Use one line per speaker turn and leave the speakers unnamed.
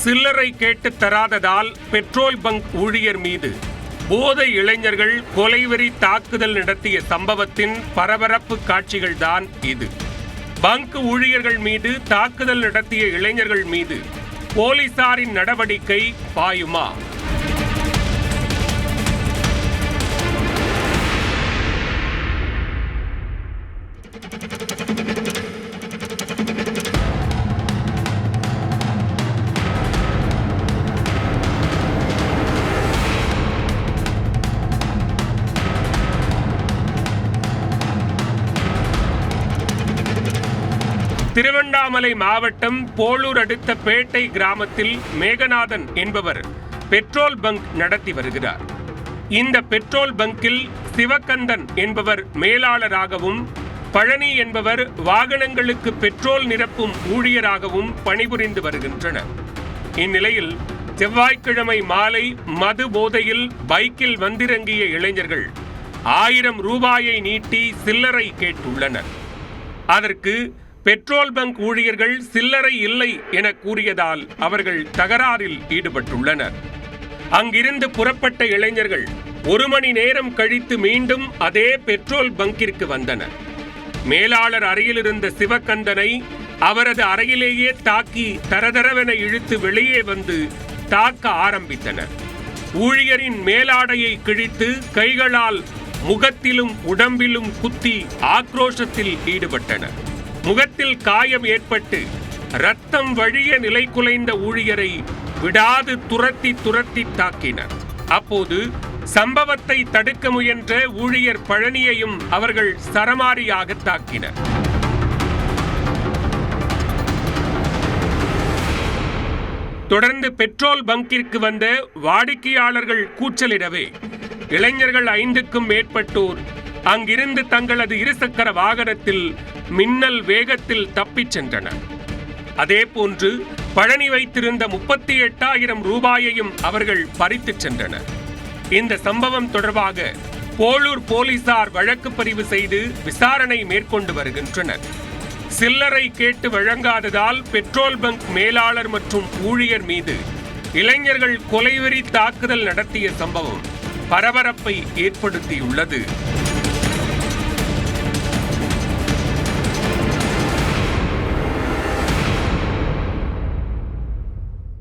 சில்லறை கேட்டு தராததால் petrol bunk ஊழியர் மீது போதை இளைஞர்கள் கொலைவெறி தாக்குதல் நடத்திய சம்பவத்தின் பரபரப்பு காட்சிகள்தான் இது. பங்க் ஊழியர்கள் மீது தாக்குதல் நடத்திய இளைஞர்கள் மீது போலீசாரின் நடவடிக்கை பாயுமா? திருவண்ணாமலை மாவட்டம் போளூர் அடுத்த பேட்டை கிராமத்தில் மேகநாதன் என்பவர் பெட்ரோல் பங்க் நடத்தி வருகிறார். இந்த பெட்ரோல் பங்கில் சிவக்கந்தன் என்பவர் மேலாளராகவும், பழனி என்பவர் வாகனங்களுக்கு பெட்ரோல் நிரப்பும் ஊழியராகவும் பணிபுரிந்து வருகின்றனர். இந்நிலையில் செவ்வாய்க்கிழமை மாலை மது போதையில் பைக்கில் வந்திறங்கிய இளைஞர்கள் 1000 ரூபாயை நீட்டி சில்லறை கேட்டுள்ளனர். அதற்கு பெட்ரோல் பங்க் ஊழியர்கள் சில்லறை இல்லை என கூறியதால் அவர்கள் தகராறில் ஈடுபட்டுள்ளனர். அங்கிருந்து புறப்பட்ட இளைஞர்கள் 1 மணி நேரம் கழித்து மீண்டும் அதே பெட்ரோல் பங்கிற்கு வந்தனர். மேலாளர் அறையில் இருந்த சிவக்கந்தனை அவரது அறையிலேயே தாக்கி தரதரவென இழுத்து வெளியே வந்து தாக்க ஆரம்பித்தனர். ஊழியரின் மேலாடையை கிழித்து கைகளால் முகத்திலும் உடம்பிலும் குத்தி ஆக்ரோஷத்தில் ஈடுபட்டனர். முகத்தில் காயம் ஏற்பட்டு ரத்தம் வழிய நிலை குலைந்த ஊழியரை விடாது துரத்தி தாக்கினர். அப்போது சம்பவத்தை தடுக்க முயன்ற ஊழியர் பழனியையும் அவர்கள் சரமாரியாக தாக்கினர். தொடர்ந்து பெட்ரோல் பங்கிற்கு வந்த வாடிக்கையாளர்கள் கூச்சலிடவே இளைஞர்கள் 5க்கும் மேற்பட்டோர் அங்கிருந்து தங்களது இருசக்கர வாகனத்தில் மின்னல் வேகத்தில் தப்பிச் சென்றனர். அதேபோன்று பழனி வைத்திருந்த 38,000 ரூபாயையும் அவர்கள் பறித்துச் சென்றனர். இந்த சம்பவம் தொடர்பாக போளூர் போலீசார் வழக்கு பதிவு செய்து விசாரணை மேற்கொண்டு வருகின்றனர். சில்லறை கேட்டு வழங்காததால் பெட்ரோல் பங்க் மேலாளர் மற்றும் ஊழியர் மீது இளைஞர்கள் கொலைவெறி தாக்குதல் நடத்திய சம்பவம் பரபரப்பை ஏற்படுத்தியுள்ளது.